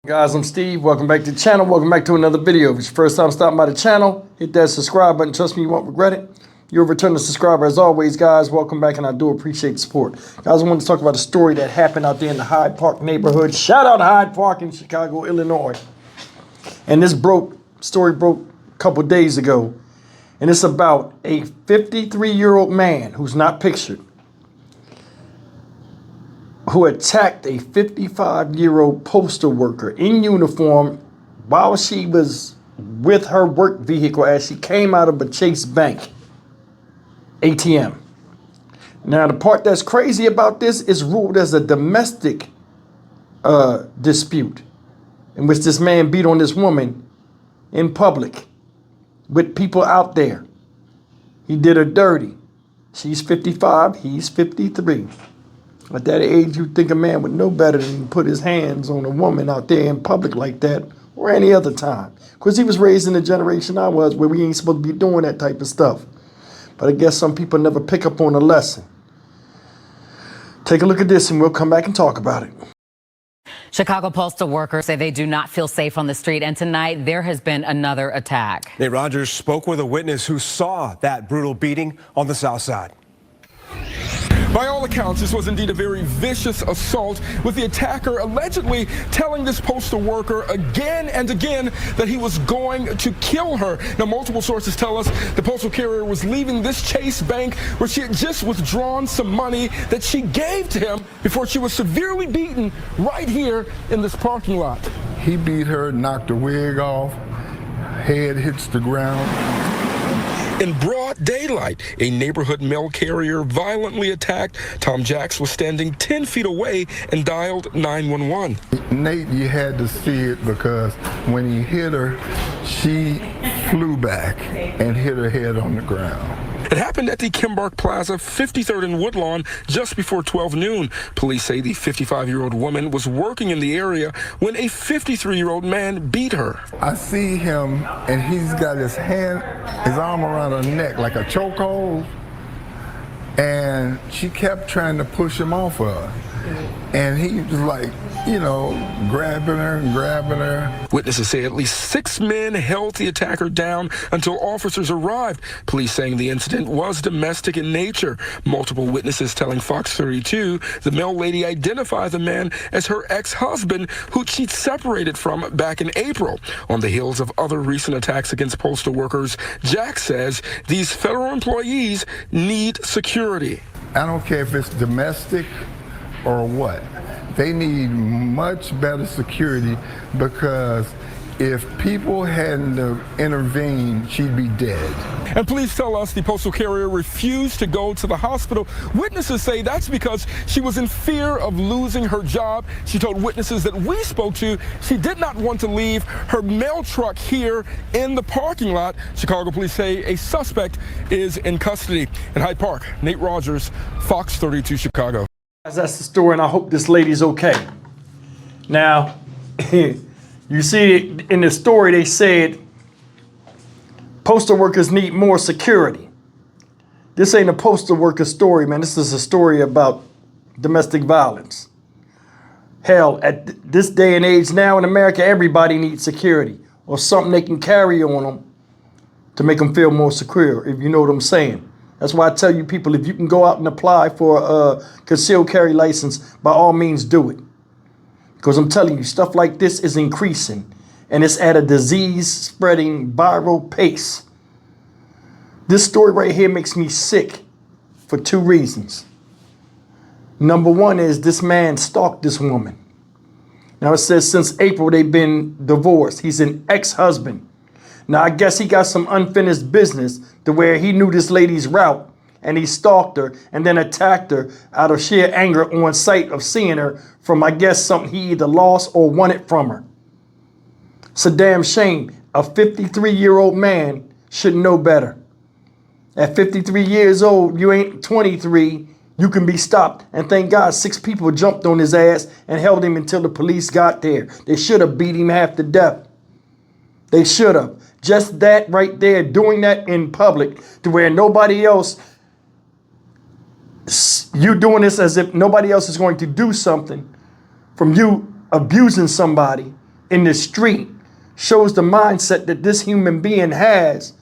Guys, I'm Steve. Welcome back to the channel. Welcome back to another video. If it's your first time stopping by the channel, hit that subscribe button. Trust me, you won't regret it. You're a returning subscriber as always, guys. Welcome back, and I do appreciate the support. Guys, I wanted to talk about a story that happened out there in the Hyde Park neighborhood. Shout out to Hyde Park in Chicago, Illinois. And this story broke a couple days ago. And it's about a 53-year-old man who's not pictured, who attacked a 55-year-old postal worker in uniform while she was with her work vehicle as she came out of a Chase Bank ATM. Now, the part that's crazy about this is ruled as a domestic dispute in which this man beat on this woman in public with people out there. He did her dirty. She's 55, he's 53. At that age, you'd think a man would know better than to put his hands on a woman out there in public like that or any other time. Because he was raised in the generation I was where we ain't supposed to be doing that type of stuff. But I guess some people never pick up on a lesson. Take a look at this and we'll come back and talk about it. Chicago postal workers say they do not feel safe on the street, and tonight there has been another attack. Nate Rogers spoke with a witness who saw that brutal beating on the South Side. By all accounts, this was indeed a very vicious assault, with the attacker allegedly telling this postal worker again and again that he was going to kill her. Now, multiple sources tell us the postal carrier was leaving this Chase Bank where she had just withdrawn some money that she gave to him before she was severely beaten right here in this parking lot. He beat her, knocked her wig off, head hits the ground. In broad daylight, a neighborhood mail carrier violently attacked. Tom Jacks was standing 10 feet away and dialed 911. Nate, you had to see it because when he hit her, she flew back and hit her head on the ground. It happened at the Kimbark Plaza, 53rd and Woodlawn, just before 12 noon. Police say the 55-year-old woman was working in the area when a 53-year-old man beat her. I see him, and he's got his arm around her neck like a chokehold, and she kept trying to push him off of her. And he was like, you know, grabbing her and grabbing her. Witnesses say at least 6 men held the attacker down until officers arrived. Police saying the incident was domestic in nature. Multiple witnesses telling Fox 32 the mail lady identified the man as her ex-husband, who she'd separated from back in April. On the heels of other recent attacks against postal workers, Jack says these federal employees need security. I don't care if it's domestic or what. They need much better security, because if people hadn't intervened, she'd be dead. And police tell us the postal carrier refused to go to the hospital. Witnesses say that's because she was in fear of losing her job. She told witnesses that we spoke to she did not want to leave her mail truck here in the parking lot. Chicago police say a suspect is in custody. In Hyde Park, Nate Rogers, Fox 32 Chicago. That's the story, and I hope this lady's okay. Now, you see in the story, they said postal workers need more security. This ain't a postal worker story, man. This is a story about domestic violence. Hell, at this day and age now in America, everybody needs security or something they can carry on them to make them feel more secure, if you know what I'm saying. That's why I tell you people, if you can go out and apply for a concealed carry license, by all means do it. Because I'm telling you, stuff like this is increasing, and it's at a disease-spreading viral pace. This story right here makes me sick for 2 reasons. Number one is this man stalked this woman. Now it says since April they've been divorced. He's an ex-husband. Now, I guess he got some unfinished business to where he knew this lady's route and he stalked her and then attacked her out of sheer anger on sight of seeing her from, I guess, something he either lost or wanted from her. It's a damn shame. A 53-year-old man should know better. At 53 years old, you ain't 23, you can be stopped. And thank God 6 people jumped on his ass and held him until the police got there. They should have beat him half to death. They should have. Just that right there, doing that in public to where nobody else, you doing this as if nobody else is going to do something from you abusing somebody in the street shows the mindset that this human being has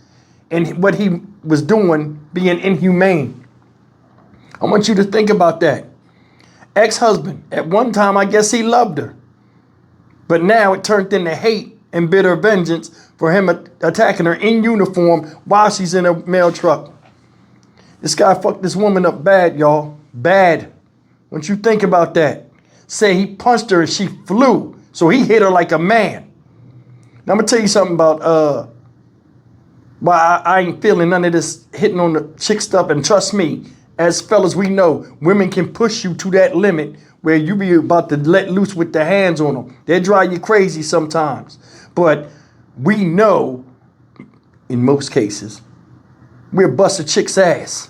and what he was doing being inhumane. I want you to think about that. Ex-husband, at one time, I guess he loved her. But now it turned into hate and bitter vengeance for him attacking her in uniform while she's in a mail truck. This guy fucked this woman up bad, y'all. Bad. Once you think about that. Say he punched her and she flew. So he hit her like a man. Now I'm going to tell you something about why I ain't feeling none of this hitting on the chick stuff. And trust me, as fellas, we know women can push you to that limit where you be about to let loose with their hands on them. They drive you crazy sometimes. But we know, in most cases, we'll bust a chick's ass.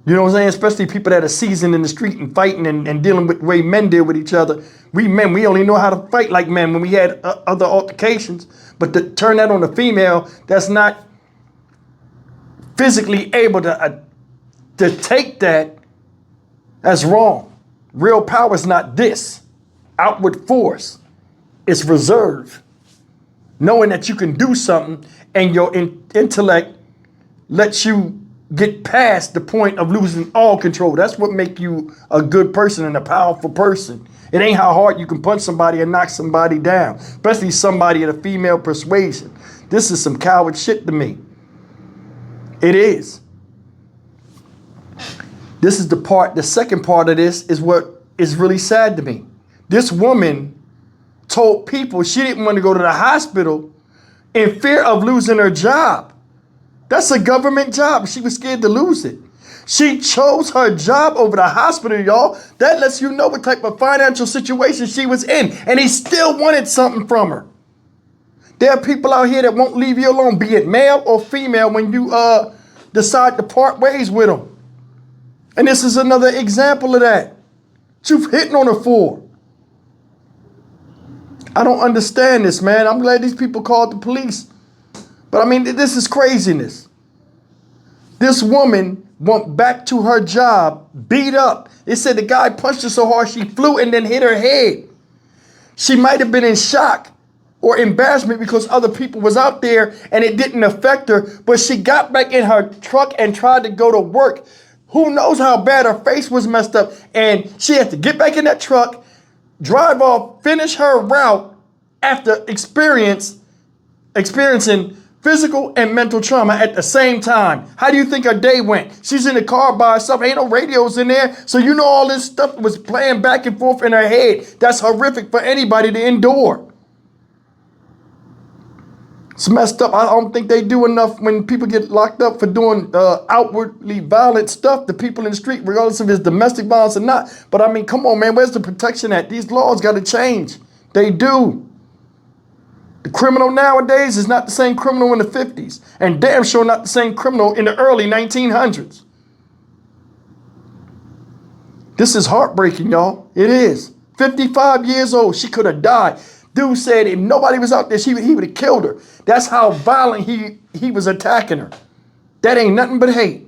You know what I'm saying? Especially people that are seasoned in the street and fighting and dealing with the way men deal with each other. We men, we only know how to fight like men when we had other altercations. But to turn that on a female that's not physically able to take that, that's wrong. Real power is not this. Outward force. It's reserve. Knowing that you can do something and your intellect lets you get past the point of losing all control. That's what makes you a good person and a powerful person. It ain't how hard you can punch somebody and knock somebody down, especially somebody of a female persuasion. This is some coward shit to me. It is. This is the second part of this is what is really sad to me. This woman told people she didn't want to go to the hospital in fear of losing her job. That's a government job. She was scared to lose it. She chose her job over the hospital, y'all. That lets you know what type of financial situation she was in. And he still wanted something from her. There are people out here that won't leave you alone, be it male or female, when you decide to part ways with them. And this is another example of that. You've hitting on her for. I don't understand this, man. I'm glad these people called the police. But I mean, this is craziness. This woman went back to her job, beat up. It said the guy punched her so hard she flew and then hit her head. She might have been in shock or embarrassment because other people was out there and it didn't affect her. But she got back in her truck and tried to go to work. Who knows how bad her face was messed up. And she had to get back in that truck, drive off, finish her route after experiencing physical and mental trauma at the same time. How do you think her day went? She's in the car by herself. Ain't no radios in there. So you know all this stuff was playing back and forth in her head. That's horrific for anybody to endure. It's messed up. I don't think they do enough when people get locked up for doing outwardly violent stuff to people in the street, regardless if it's domestic violence or not. But I mean, come on, man. Where's the protection at? These laws got to change. They do. The criminal nowadays is not the same criminal in the 50s. And damn sure not the same criminal in the early 1900s. This is heartbreaking, y'all. It is. 55 years old. She could have died. Dude said if nobody was out there, he would have killed her. That's how violent he was attacking her. That ain't nothing but hate.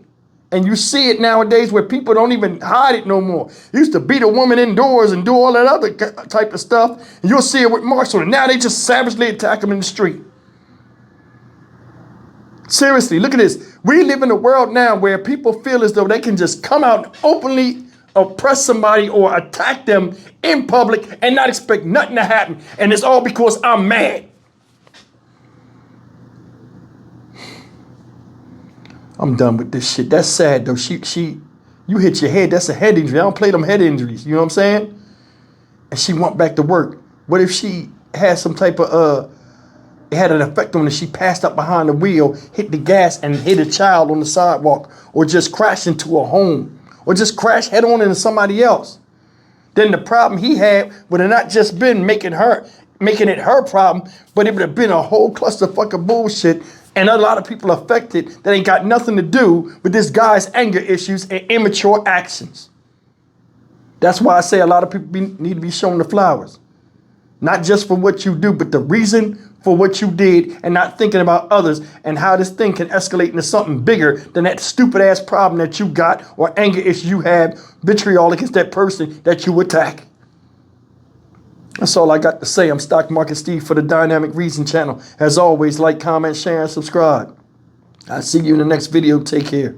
And you see it nowadays where people don't even hide it no more. You used to beat a woman indoors and do all that other type of stuff. And you'll see it with Marshall. And now they just savagely attack them in the street. Seriously, look at this. We live in a world now where people feel as though they can just come out and openly oppress somebody or attack them in public and not expect nothing to happen. And it's all because I'm mad. I'm done with this shit. That's sad though. You hit your head. That's a head injury. I don't play them head injuries. You know what I'm saying? And she went back to work. What if she had some type of it had an effect on her? She passed up behind the wheel, hit the gas, and hit a child on the sidewalk, or just crashed into a home, or just crashed head on into somebody else. Then the problem he had would have not just been making it her problem, but it would have been a whole clusterfuck of bullshit. And a lot of people affected that ain't got nothing to do with this guy's anger issues and immature actions. That's why I say a lot of people need to be shown the flowers. Not just for what you do, but the reason for what you did and not thinking about others and how this thing can escalate into something bigger than that stupid ass problem that you got or anger issue you have, vitriol against that person that you attack. That's all I got to say. I'm Stock Market Steve for the Dynamic Reason channel. As always, like, comment, share, and subscribe. I'll see you in the next video. Take care.